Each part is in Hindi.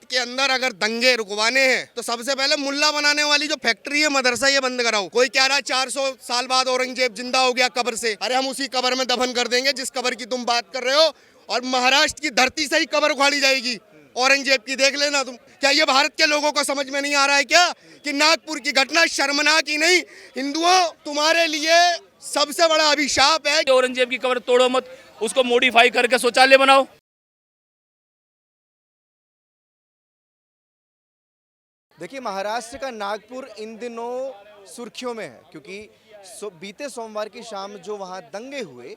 भारत के अंदर अगर दंगे रुकवाने हैं तो सबसे पहले मुल्ला बनाने वाली जो फैक्ट्री है, मदरसा, ये बंद कराओ। कोई कह रहा है 400 साल बाद औरंगजेब जिंदा हो गया कब्र से। अरे हम उसी कब्र में दफन कर देंगे जिस कब्र की तुम बात कर रहे हो, और महाराष्ट्र की धरती से ही कब्र उखाड़ी जाएगी औरंगजेब की, देख लेना तुम। क्या ये भारत के लोगों को समझ में नहीं आ रहा है क्या कि नागपुर की घटना शर्मनाक ही नहीं, हिंदुओं तुम्हारे लिए सबसे बड़ा अभिशाप है। औरंगजेब की कब्र तोड़ो मत, उसको मॉडिफाई करके शौचालय बनाओ। देखिए, महाराष्ट्र का नागपुर इन दिनों सुर्खियों में है क्योंकि बीते सोमवार की शाम जो वहां दंगे हुए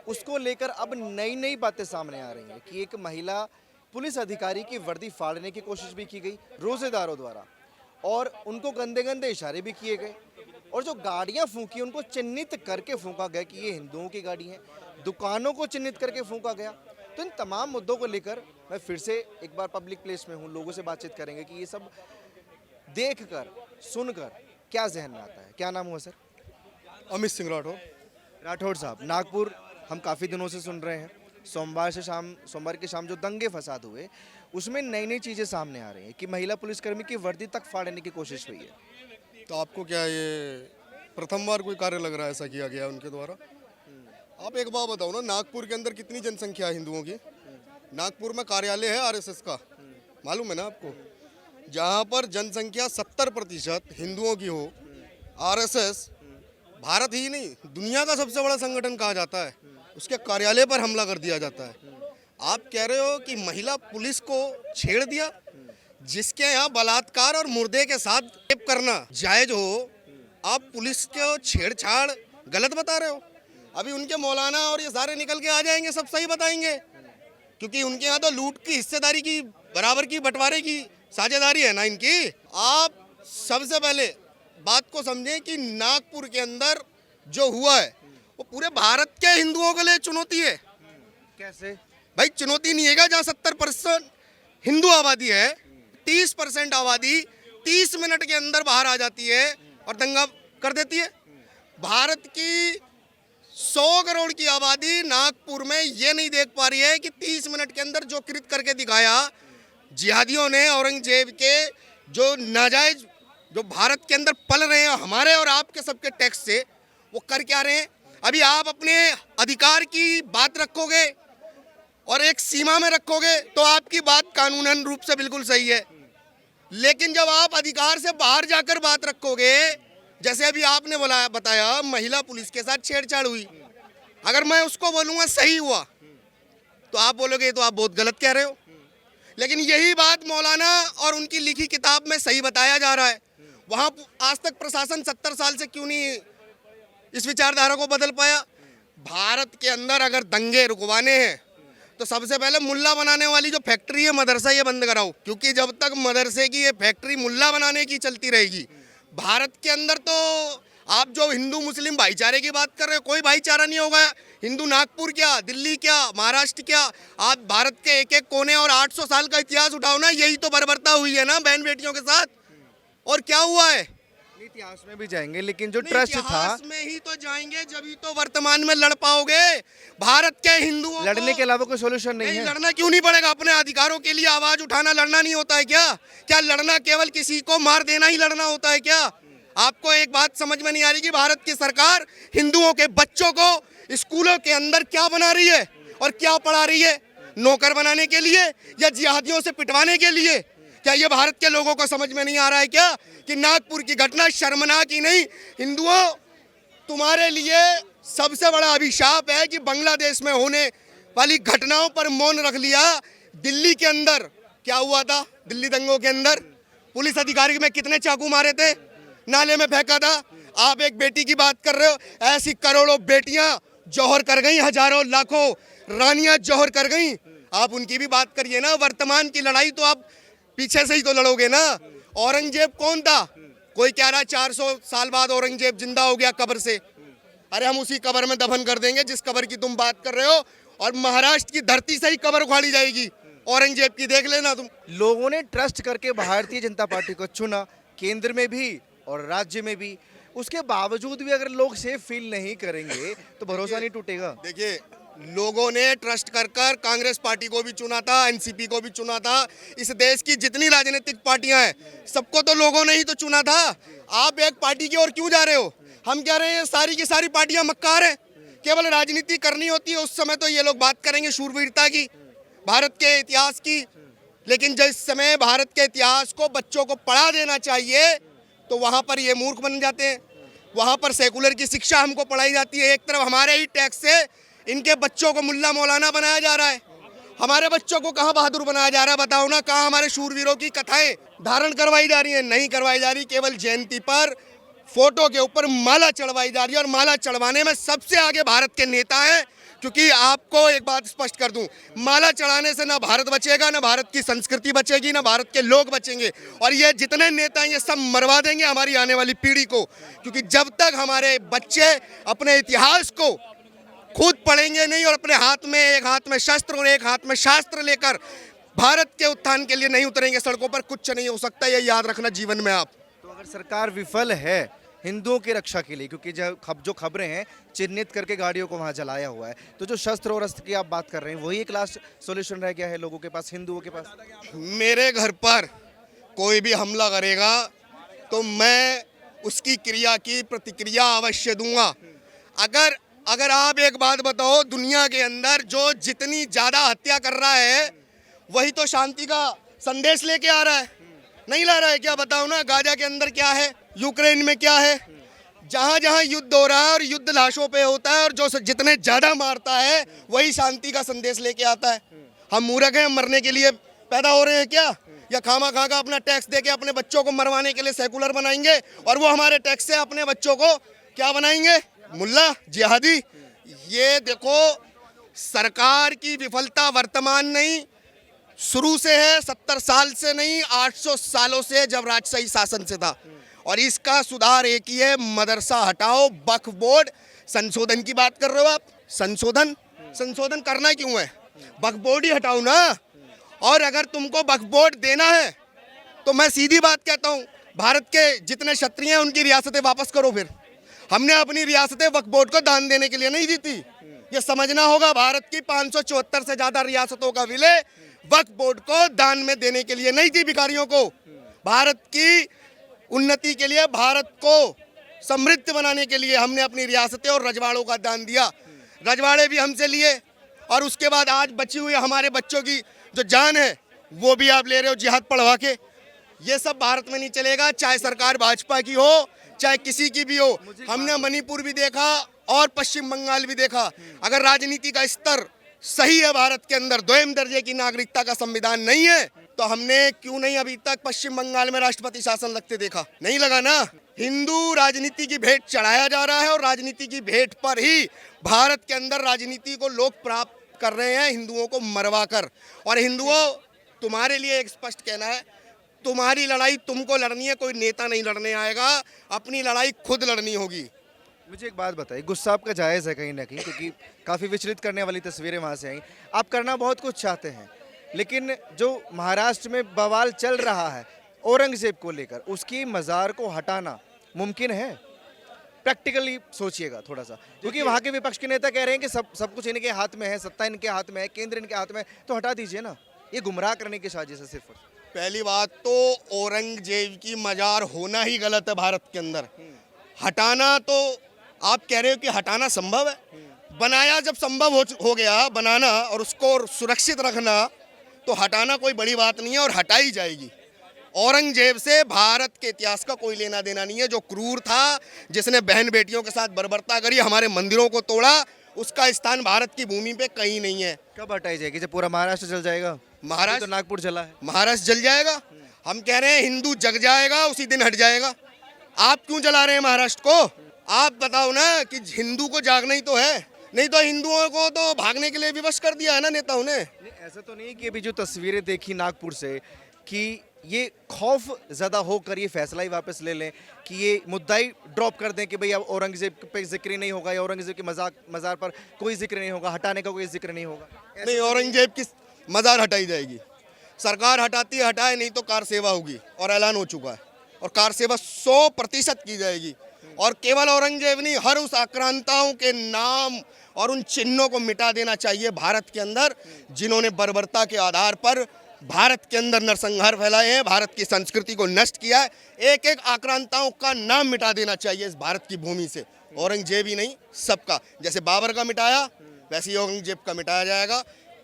उसको लेकर अब नई नई बातें सामने आ रही हैं कि एक महिला पुलिस अधिकारी की वर्दी फाड़ने की कोशिश भी की गई रोजेदारों द्वारा, और उनको गंदे गंदे इशारे भी किए गए, और जो गाड़ियां फूंकी उनको चिन्हित करके फूंका गया कि ये हिंदुओं की गाड़ी है, दुकानों को चिन्हित करके फूंका गया। तो इन तमाम मुद्दों को लेकर मैं फिर से एक बार पब्लिक प्लेस में हूँ, लोगों से बातचीत करेंगे कि ये सब देखकर सुनकर क्या जहन में आता है। क्या नाम हुआ सर? अमित सिंह राठौर। राठौर साहब, नागपुर हम काफ़ी दिनों से सुन रहे हैं, सोमवार की शाम जो दंगे फसाद हुए उसमें नई नई चीज़ें सामने आ रही हैं कि महिला पुलिसकर्मी की वर्दी तक फाड़ने की कोशिश हुई है। तो आपको क्या ये प्रथम बार कोई कार्य लग रहा है ऐसा किया गया उनके द्वारा? आप एक बात बताओ ना, नागपुर के अंदर कितनी जनसंख्या है हिंदुओं की? नागपुर में कार्यालय है आरएसएस का, मालूम है ना आपको? जहाँ पर जनसंख्या 70% हिंदुओं की हो, आरएसएस भारत ही नहीं दुनिया का सबसे बड़ा संगठन कहा जाता है, उसके कार्यालय पर हमला कर दिया जाता है। आप कह रहे हो कि महिला पुलिस को छेड़ दिया? जिसके यहाँ बलात्कार और मुर्दे के साथ रेप करना जायज हो, आप पुलिस को छेड़छाड़ गलत बता रहे हो? अभी उनके मौलाना और ये सारे निकल के आ जाएंगे, सब सही बताएंगे, क्योंकि उनके यहाँ तो लूट की, हिस्सेदारी की, बराबर की, बंटवारे की साझेदारी है ना इनकी। आप सबसे पहले बात को समझें कि नागपुर के अंदर जो हुआ है वो पूरे भारत के हिंदुओं के लिए चुनौती है। कैसे भाई? चुनौती नहीं है, जहाँ 70% हिंदू आबादी है, 30% आबादी 30 मिनट के अंदर बाहर आ जाती है और दंगा कर देती है। भारत की 100 करोड़ की आबादी नागपुर में ये नहीं देख पा रही है कि 30 मिनट के अंदर जो कृत करके दिखाया जिहादियों ने, औरंगजेब के जो नाजायज जो भारत के अंदर पल रहे हैं हमारे और आपके सबके टैक्स से, वो कर क्या रहे हैं? अभी आप अपने अधिकार की बात रखोगे और एक सीमा में रखोगे तो आपकी बात कानूनन रूप से बिल्कुल सही है, लेकिन जब आप अधिकार से बाहर जाकर बात रखोगे, जैसे अभी आपने बताया महिला पुलिस के साथ छेड़छाड़ हुई, अगर मैं उसको बोलूँगा सही हुआ तो आप बोलोगे तो आप बहुत गलत कह रहे हो। लेकिन यही बात मौलाना और उनकी लिखी किताब में सही बताया जा रहा है। वहाँ आज तक प्रशासन 70 साल से क्यों नहीं इस विचारधारा को बदल पाया? भारत के अंदर अगर दंगे रुकवाने हैं तो सबसे पहले मुल्ला बनाने वाली जो फैक्ट्री है, मदरसा, ये बंद कराओ, क्योंकि जब तक मदरसे की ये फैक्ट्री मुल्ला बनाने की चलती रहेगी, भारत के अंदर तो आप जो हिंदू मुस्लिम भाईचारे की बात कर रहे हो, कोई भाईचारा नहीं होगा। हिंदू नागपुर क्या, दिल्ली क्या, महाराष्ट्र क्या, आप भारत के एक एक कोने और 800 साल का इतिहास उठाओ ना, यही तो बर्बरता हुई है ना बहन बेटियों के साथ। और क्या हुआ है? इतिहास में भी जाएंगे, लेकिन जो ट्रस्ट था, इतिहास में ही तो जाएंगे, जब तो वर्तमान में लड़ पाओगे। भारत के हिंदुओं लड़ने के अलावा कोई सोल्यूशन नहीं है। लड़ना क्यों नहीं पड़ेगा? अपने अधिकारों के लिए आवाज उठाना लड़ना नहीं होता है क्या? क्या लड़ना केवल किसी को मार देना ही लड़ना होता है क्या? आपको एक बात समझ में नहीं आ रही कि भारत की सरकार हिंदुओं के बच्चों को स्कूलों के अंदर क्या बना रही है और क्या पढ़ा रही है? नौकर बनाने के लिए या जिहादियों से पिटवाने के लिए? क्या ये भारत के लोगों को समझ में नहीं आ रहा है क्या कि नागपुर की घटना शर्मनाक ही नहीं, हिंदुओं तुम्हारे लिए सबसे बड़ा अभिशाप है कि बांग्लादेश में होने वाली घटनाओं पर मौन रख लिया। दिल्ली के अंदर क्या हुआ था? दिल्ली दंगों के अंदर पुलिस अधिकारी में कितने चाकू मारे थे, नाले में फेंका था। आप एक बेटी की बात कर रहे हो, ऐसी करोड़ों बेटियां जौहर कर गई, हजारों लाखों रानियां जौहर कर गई। आप उनकी भी बात करिए ना। वर्तमान की लड़ाई तो आप पीछे से ही तो लड़ोगे ना। औरंगजेब कौन था? कोई कह रहा है 400 साल बाद औरंगजेब जिंदा हो गया कब्र से। अरे हम उसी कब्र में दफन कर देंगे जिस कब्र की तुम बात कर रहे हो, और महाराष्ट्र की धरती से ही कब्र उखाड़ी जाएगी औरंगजेब की, देख लेना तुम। लोगों ने ट्रस्ट करके भारतीय जनता पार्टी को चुना, केंद्र में भी और राज्य में भी। उसके बावजूद भी अगर लोग सेफ फील नहीं करेंगे तो भरोसा नहीं टूटेगा। देखिए, लोगों ने ट्रस्ट कर कर कांग्रेस पार्टी को भी चुना था, एनसीपी को भी चुना था। इस देश की जितनी राजनीतिक पार्टियां हैं सबको तो लोगों ने ही तो चुना था। आप एक पार्टी की ओर क्यों जा रहे हो? हम कह रहे हैं सारी की सारी पार्टियां मक्कार हैं। केवल राजनीति करनी होती है उस समय तो ये लोग बात करेंगे शूरवीरता की, भारत के इतिहास की, लेकिन जिस समय भारत के इतिहास को बच्चों को पढ़ा देना चाहिए तो वहाँ पर ये मूर्ख बन जाते हैं। वहाँ पर सेकुलर की शिक्षा हमको पढ़ाई जाती है। एक तरफ हमारे ही टैक्स से इनके बच्चों को मुल्ला मौलाना बनाया जा रहा है। हमारे बच्चों को कहाँ बहादुर बनाया जा रहा है बताओ ना? कहाँ हमारे शूरवीरों की कथाएं धारण करवाई जा रही हैं? नहीं करवाई जा रही। केवल जयंती पर फोटो के ऊपर माला चढ़वाई जा रही है और माला चढ़वाने में सबसे आगे भारत के नेता हैं। क्योंकि आपको एक बात स्पष्ट कर दूं, माला चढ़ाने से ना भारत बचेगा, ना भारत की संस्कृति बचेगी, ना भारत के लोग बचेंगे। और ये जितने नेता हैं ये सब मरवा देंगे हमारी आने वाली पीढ़ी को। क्योंकि जब तक हमारे बच्चे अपने इतिहास को खुद पढ़ेंगे नहीं और अपने हाथ में एक हाथ में शस्त्र और एक हाथ में शास्त्र लेकर भारत के उत्थान के लिए नहीं उतरेंगे सड़कों पर, कुछ नहीं हो सकता। ये याद रखना जीवन में आप। तो अगर सरकार विफल है हिंदुओं की रक्षा के लिए, क्योंकि जो खबरें हैं चिन्हित करके गाड़ियों को वहां जलाया हुआ है, तो जो शस्त्र और अस्त्र की आप बात कर रहे हैं वही एक लास्ट सॉल्यूशन रह गया है लोगों के पास, हिंदुओं के पास? मेरे घर पर कोई भी हमला करेगा तो मैं उसकी क्रिया की प्रतिक्रिया अवश्य दूंगा। अगर आप एक बात बताओ, दुनिया के अंदर जो जितनी ज्यादा हत्या कर रहा है वही तो शांति का संदेश लेके आ रहा है, नहीं ला रहा है क्या? बताओ ना, गाजा के अंदर क्या है, यूक्रेन में क्या है? जहां जहां युद्ध हो रहा है और युद्ध लाशों पे होता है और जो जितने ज्यादा मारता है वही शांति का संदेश लेके आता है। हम मूर्ख हैं, मरने के लिए पैदा हो रहे हैं क्या? या खामा खा का अपना टैक्स देके अपने बच्चों को मरवाने के लिए सेकुलर बनाएंगे और वो हमारे टैक्स से अपने बच्चों को क्या बनाएंगे? मुल्ला, जिहादी। ये देखो, सरकार की विफलता वर्तमान नहीं, शुरू से है, 70 साल से नहीं, 800 सालों से जब राजशाही शासन से था। और इसका सुधार एक ही है, मदरसा हटाओ, वक्फ बोर्ड संशोधन की बात कर रहे हो आप? संशोधन करना क्यों है? वक्फ बोर्ड ही हटाओ ना। और अगर तुमको वक्फ बोर्ड देना है तो मैं सीधी बात कहता हूँ, भारत के जितने क्षत्रिय हैं उनकी रियासतें वापस करो। फिर हमने अपनी रियासतें वक्फ बोर्ड को दान देने के लिए नहीं दी थी। ये समझना होगा, भारत की 574 से ज्यादा रियासतों का विलय वक्फ बोर्ड को दान में देने के लिए नहीं थी भिखारियों को। भारत की उन्नति के लिए, भारत को समृद्ध बनाने के लिए हमने अपनी रियासतें और रजवाड़ों का दान दिया। रजवाड़े भी हमसे लिए और उसके बाद आज बची हुई हमारे बच्चों की जो जान है वो भी आप ले रहे हो जिहाद पढ़वा के। ये सब भारत में नहीं चलेगा, चाहे सरकार भाजपा की हो चाहे किसी की भी हो। हमने मणिपुर भी देखा और पश्चिम बंगाल भी देखा। अगर राजनीति का स्तर सही है भारत के अंदर, द्वितीय दर्जे की नागरिकता का संविधान नहीं है, तो हमने क्यों नहीं अभी तक पश्चिम बंगाल में राष्ट्रपति शासन लगते देखा? नहीं लगा ना। हिंदू राजनीति की भेंट चढ़ाया जा रहा है और राजनीति की भेंट पर ही भारत के अंदर राजनीति को लोग प्राप्त कर रहे हैं, हिंदुओं को मरवा कर। और हिंदुओं, तुम्हारे लिए एक स्पष्ट कहना है, तुम्हारी लड़ाई तुमको लड़नी है, कोई नेता नहीं लड़ने आएगा, अपनी लड़ाई खुद लड़नी होगी। मुझे एक बात बताइए, गुस्सा आपका जायज़ है कहीं ना कहीं, क्योंकि काफ़ी विचलित करने वाली तस्वीरें वहाँ से आई। आप करना बहुत कुछ चाहते हैं, लेकिन जो महाराष्ट्र में बवाल चल रहा है औरंगजेब को लेकर, उसकी मज़ार को हटाना मुमकिन है? प्रैक्टिकली सोचिएगा थोड़ा सा, क्योंकि वहाँ के विपक्ष के नेता कह रहे हैं कि सब कुछ इनके हाथ में है, सत्ता इनके हाथ में है, केंद्र इनके हाथ में है, तो हटा दीजिए ना। ये गुमराह करने की साजिश है सिर्फ। पहली बात तो औरंगजेब की मजार होना ही गलत है भारत के अंदर। हटाना तो आप कह रहे हो कि हटाना संभव है, बनाया जब संभव हो गया बनाना और उसको सुरक्षित रखना, तो हटाना कोई बड़ी बात नहीं है और हटाई जाएगी। औरंगजेब से भारत के इतिहास का कोई लेना देना नहीं है। जो क्रूर था, जिसने बहन बेटियों के साथ बर्बरता करी, हमारे मंदिरों को तोड़ा, उसका स्थान भारत की भूमि पे कहीं नहीं है। कब हटाई जाएगी? जब पूरा महाराष्ट्र जल जाएगा? महाराष्ट्र तो नागपुर जला है, महाराष्ट्र जल जाएगा। हम कह रहे हैं हिंदू जग जाएगा, उसी दिन हट जाएगा। आप क्यों जला रहे हैं महाराष्ट्र को? आप बताओ ना कि हिंदू को जागना ही तो है, नहीं तो हिंदुओं को तो भागने के लिए विवश कर दिया है ना नेताओं ने। ऐसा तो नहीं कि अभी जो तस्वीरें देखी नागपुर से, कि ये खौफ ज़्यादा होकर ये फैसला ही वापस ले लें कि ये मुद्दा ही ड्रॉप कर दें कि भाई अब औरंगजेब पे जिक्र नहीं होगा या औरंगजेब की मज़ार पर कोई जिक्र नहीं होगा, हटाने का कोई जिक्र नहीं होगा? नहीं, औरंगजेब की मज़ार हटाई जाएगी। सरकार हटाती है, हटाए, नहीं तो कार सेवा होगी और ऐलान हो चुका है। और कार सेवा 100% की जाएगी। और केवल औरंगजेब नहीं, हर उस आक्रांताओं के नाम और उन चिन्हों को मिटा देना चाहिए भारत के अंदर, जिन्होंने बर्बरता के आधार पर भारत के अंदर नरसंहार फैलाए हैं, भारत की संस्कृति को नष्ट किया है। एक एक आक्रांताओं का नाम मिटा देना चाहिए इस भारत की भूमि से, औरंगजेब ही नहीं सबका। जैसे बाबर का मिटाया वैसे ही औरंगजेब का मिटाया जाएगा।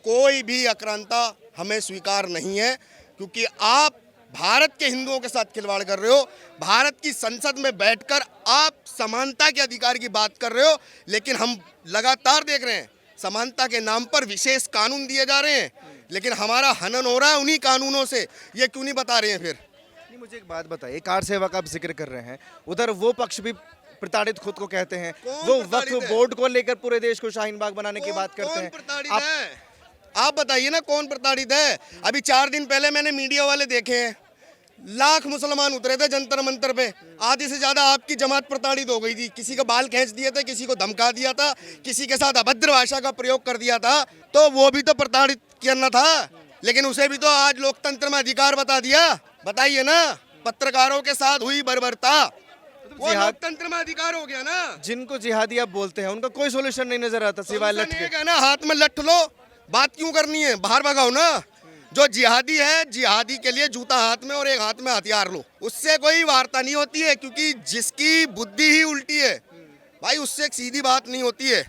कोई भी आक्रांता हमें स्वीकार नहीं है, क्योंकि आप भारत के हिंदुओं के साथ खिलवाड़ कर रहे हो। भारत की संसद में बैठकर आप समानता के अधिकार की बात कर रहे हो, लेकिन हम लगातार देख रहे हैं समानता के नाम पर विशेष कानून दिए जा रहे हैं, लेकिन हमारा हनन हो रहा है उन्हीं कानूनों से। ये क्यों नहीं बता रहे हैं फिर? नहीं, मुझे एक बात बताइए, कार सेवा का आप जिक्र कर रहे हैं, उधर वो पक्ष भी प्रताड़ित खुद को कहते हैं, कौन वो प्रताड़ित वक्फ है? बोर्ड को लेकर पूरे देश को शाहीन बाग बनाने की बात करते कौन हैं। प्रताड़ित आप है? आप बताइए ना कौन प्रताड़ित है? अभी 4 दिन पहले मैंने मीडिया वाले देखे हैं, लाख मुसलमान उतरे थे जंतर मंतर पे, आधी से ज्यादा आपकी जमात प्रताड़ित हो गई थी। किसी का बाल खींच दिए थे, किसी को धमका दिया था, किसी के साथ अभद्र भाषा का प्रयोग कर दिया था, तो वो भी तो प्रताड़ित करना था। लेकिन उसे भी तो आज लोकतंत्र में अधिकार बता दिया। बताइए ना, पत्रकारों के साथ हुई बर्बरता, वो जिहाद- लोकतंत्र में अधिकार हो गया ना। जिनको जिहादी आप बोलते हैं उनका कोई सोल्यूशन नहीं नजर आता सिवाय लठ के। कहना हाथ में लठ लो, बात क्यों करनी है? बाहर भगाओ ना। जो जिहादी है, जिहादी के लिए जूता हाथ में और एक हाथ में हथियार लो, उससे कोई वार्ता नहीं होती है, क्योंकि जिसकी बुद्धि ही उल्टी है भाई, उससे एक सीधी बात नहीं होती है।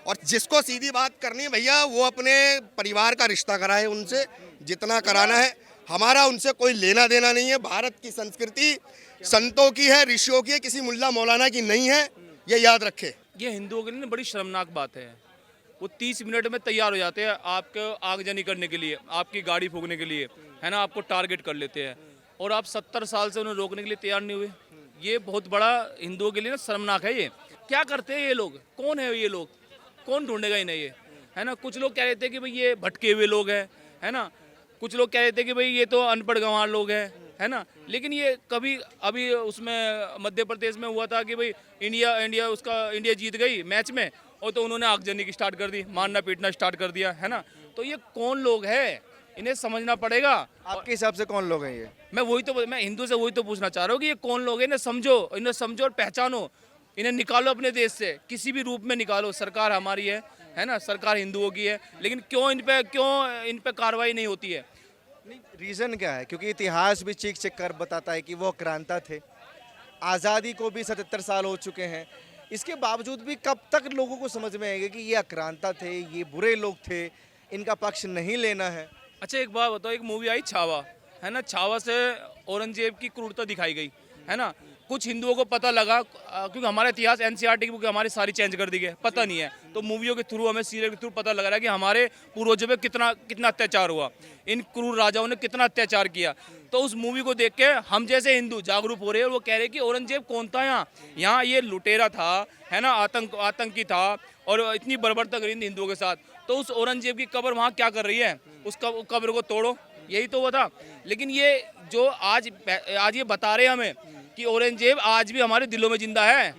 और जिसको सीधी बात करनी है भैया, वो अपने परिवार का रिश्ता कराए उनसे, जितना कराना है। हमारा उनसे कोई लेना देना नहीं है। भारत की संस्कृति संतों की है, ऋषियों की है, किसी मुल्ला मौलाना की नहीं है, ये याद रखे। ये हिंदुओं के लिए ना बड़ी शर्मनाक बात है। वो 30 मिनट में तैयार हो जाते हैं आपको आगजनी करने के लिए, आपकी गाड़ी फूकने के लिए, है ना, आपको टारगेट कर लेते हैं, और आप 70 साल से उन्हें रोकने के लिए तैयार नहीं हुए। ये बहुत बड़ा हिंदुओं के लिए ना शर्मनाक है। ये क्या करते हैं ये लोग? कौन है ये लोग? कौन ढूंढेगा इन्हें? ये है ना, कुछ लोग कह रहे थे कि भाई ये भटके हुए लोग हैं, है ना, कुछ लोग कह रहे थे कि भाई ये तो अनपढ़ गंवार लोग हैं, है ना। लेकिन ये कभी अभी उसमें मध्य प्रदेश में हुआ था कि भाई इंडिया जीत गई मैच में, और तो उन्होंने आगजनी की स्टार्ट कर दी, मारना पीटना स्टार्ट कर दिया, है ना। तो ये कौन लोग हैं, इन्हें समझना पड़ेगा। आपके हिसाब से कौन लोग हैं ये? मैं हिंदू से वही तो पूछना चाह रहा हूँ कि ये कौन लोग हैं, इन्हें समझो और पहचानो, इन्हें निकालो अपने देश से, किसी भी रूप में निकालो। सरकार हमारी है ना, सरकार हिंदुओं की है, लेकिन क्यों इन पे कार्रवाई नहीं होती है? रीजन क्या है? क्योंकि इतिहास भी चीख चीख कर बताता है कि वो आक्रांता थे, आज़ादी को भी 77 साल हो चुके हैं, इसके बावजूद भी कब तक लोगों को समझ में आएगा कि ये आक्रांता थे, ये बुरे लोग थे, इनका पक्ष नहीं लेना है। अच्छा एक बात बताओ, एक मूवी आई छावा, है ना, छावा से औरंगजेब की क्रूरता दिखाई गई, है ना। कुछ हिंदुओं को पता लगा, क्योंकि हमारा इतिहास एनसीईआरटी की बुक हमारी सारी चेंज कर दी गई, पता नहीं है, तो मूवियों के थ्रू, हमें सीरियल के थ्रू पता लग रहा है कि हमारे पूर्वजों पे कितना अत्याचार हुआ, इन क्रूर राजाओं ने कितना अत्याचार किया। तो उस मूवी को देख के हम जैसे हिंदू जागरूक हो रहे हैं, और वो कह रहे हैं कि औरंगजेब कौन था यहाँ ये लुटेरा था, है ना, आतंकी था, और इतनी बर्बरता करी थी हिंदुओं के साथ। तो उस औरंगजेब की कब्र वहाँ क्या कर रही है? उस कब्र को तोड़ो, यही तो वो था। लेकिन ये जो आज ये बता रहे हैं हमें कि औरंगजेब आज भी हमारे दिलों में जिंदा है,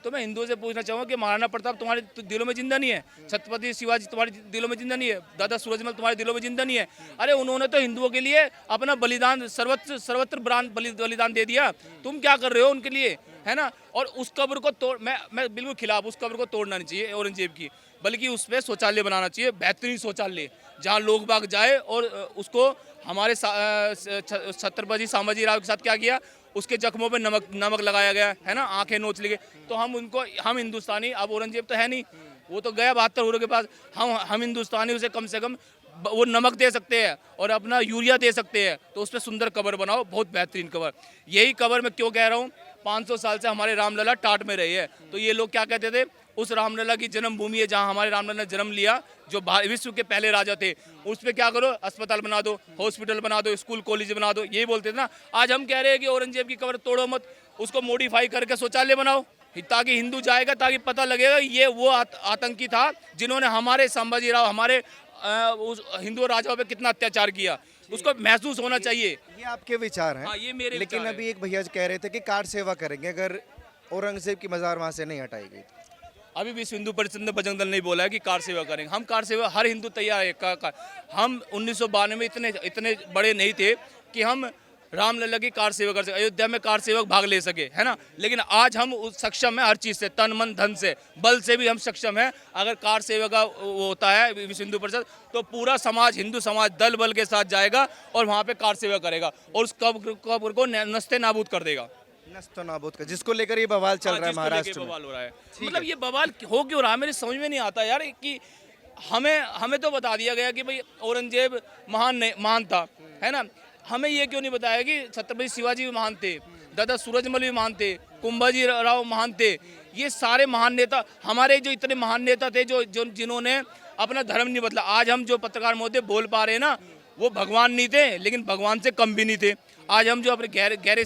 तो मैं हिंदुओं से पूछना चाहूँगा कि महाराणा प्रताप तुम्हारे दिलों में जिंदा नहीं है? छत्रपति शिवाजी तुम्हारे दिलों में जिंदा नहीं है? दादा सूरजमल तुम्हारे दिलों में जिंदा नहीं है? अरे उन्होंने तो हिंदुओं के लिए अपना बलिदान सर्वत्र बलिदान दे दिया, तुम क्या कर रहे हो उनके लिए, है ना। और उस कब्र को तोड़, मैं बिल्कुल खिलाफ, उस कब्र को तोड़ना नहीं चाहिए औरंगजेब की, बल्कि उस पर शौचालय बनाना चाहिए, बेहतरीन शौचालय, जहाँ लोग बाग जाए। और उसको हमारे छत्रपति संभाजी राव के साथ क्या किया, उसके जख्मों पे नमक लगाया गया, है ना, आंखें नोच ली गई। तो हम हिंदुस्तानी, अब औरंगजेब तो है नहीं, वो तो गया 72 हुरों के पास, हम हिंदुस्तानी उसे कम से कम वो नमक दे सकते हैं और अपना यूरिया दे सकते हैं। तो उस पर सुंदर कब्र बनाओ, बहुत बेहतरीन कब्र। यही कब्र मैं क्यों कह रहा हूँ, 500 साल से हमारे रामलला टाट में रहे हैं। तो ये लोग क्या कहते थे, उस रामलला की जन्मभूमि है जहाँ हमारे रामलला ने जन्म लिया, जो विश्व के पहले राजा थे, उस पर क्या करो, अस्पताल बना दो, हॉस्पिटल बना दो, स्कूल कॉलेज बना दो, यही बोलते थे ना। आज हम कह रहे हैं कि औरंगजेब की कब्र तोड़ो मत, उसको मॉडिफाई करके शौचालय बनाओ, ताकि हिंदू जाएगा, ताकि पता लगेगा ये वो आतंकी था जिन्होंने हमारे संभाजी राव, हमारे हिंदू राजाओं पे कितना अत्याचार किया, उसको महसूस होना चाहिए। ये आपके विचार हैं। हाँ, ये मेरे लेकिन विचार अभी एक भैया कह रहे थे कि कार सेवा करेंगे अगर औरंगजेब की मजार वहाँ से नहीं हटाई गई। अभी विश्व हिंदू परिषद ने बजरंग दल नहीं बोला है कि कार सेवा करेंगे। हम कार सेवा, हर हिंदू तैयार है। हम 1992 में इतने बड़े नहीं थे कि हम रामलला की कार सेवा कर सके, अयोध्या में कार सेवक भाग ले सके, है ना। लेकिन आज हम उस सक्षम है हर चीज़ से, तन मन धन से, बल से भी हम सक्षम है। अगर कार सेवा का वो होता है विश्व हिंदू परिषद, तो पूरा समाज, हिंदू समाज दल बल के साथ जाएगा और वहाँ पे कार सेवा करेगा और उस कब्र को नस्ते नाबूद कर देगा। नस्तो नाबूद का, जिसको लेकर ये बवाल चल रहा है जिसको लेके महाराष्ट्र में। बवाल हो रहा है, मतलब ये बवाल हो क्यों रहा है मेरे समझ में नहीं आता यार। कि हमें तो बता दिया गया कि भाई औरंगजेब महान था, है ना। हमें ये क्यों नहीं बताया कि छत्रपति शिवाजी भी महान थे, दादा सूरजमल भी महान थे, कुंभाजी राव महान थे। ये सारे महान नेता, हमारे जो इतने महान नेता थे जो जिन्होंने अपना धर्म नहीं बदला। आज हम जो पत्रकार महोदय बोल पा रहे हैं ना, वो भगवान नहीं थे, लेकिन भगवान से कम भी नहीं थे। आज हम जो अपने गहरे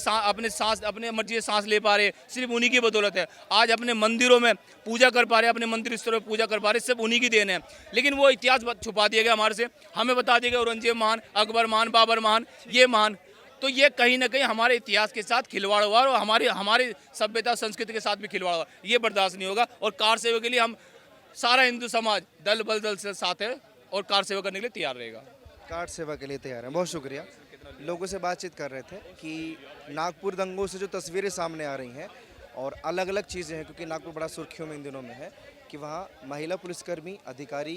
अपने मर्जी से सांस ले पा रहे, सिर्फ उन्हीं की बदौलत है। आज अपने मंदिरों में पूजा कर पा रहे, अपने मंदिर स्थलों में पूजा कर पा रहे, सिर्फ उन्हीं की देन है। लेकिन वो इतिहास छुपा दिया गया हमारे से, हमें बता दिया गया औरंगजेब महान, अकबर महान, बाबर महान, ये महान। तो ये कहीं ना कहीं हमारे इतिहास के साथ खिलवाड़ हुआ और हमारी सभ्यता संस्कृति के साथ भी खिलवाड़ हुआ। ये बर्दाश्त नहीं होगा और कार सेवा के लिए हम सारा हिंदू समाज दल से साथ है और कार सेवा करने के लिए तैयार रहेगा। कार सेवा के लिए तैयार है। बहुत शुक्रिया। लोगों से बातचीत कर रहे थे कि नागपुर दंगों से जो तस्वीरें सामने आ रही हैं और अलग अलग चीज़ें हैं, क्योंकि नागपुर बड़ा सुर्खियों में इन दिनों में है कि वहाँ महिला पुलिसकर्मी अधिकारी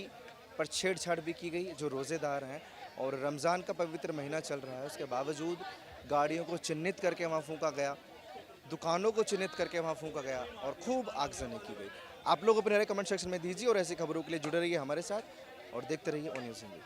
पर छेड़छाड़ भी की गई जो रोज़ेदार हैं, और रमज़ान का पवित्र महीना चल रहा है, उसके बावजूद गाड़ियों को चिन्हित करके वहाँ फूंका गया, दुकानों को चिन्हित करके वहाँ फूंका गया और खूब आगजनी की गई। आप लोग अपने कमेंट सेक्शन में दीजिए और ऐसी खबरों के लिए जुड़े रहिए हमारे साथ और देखते रहिए ओ न्यूज़ हिंदी।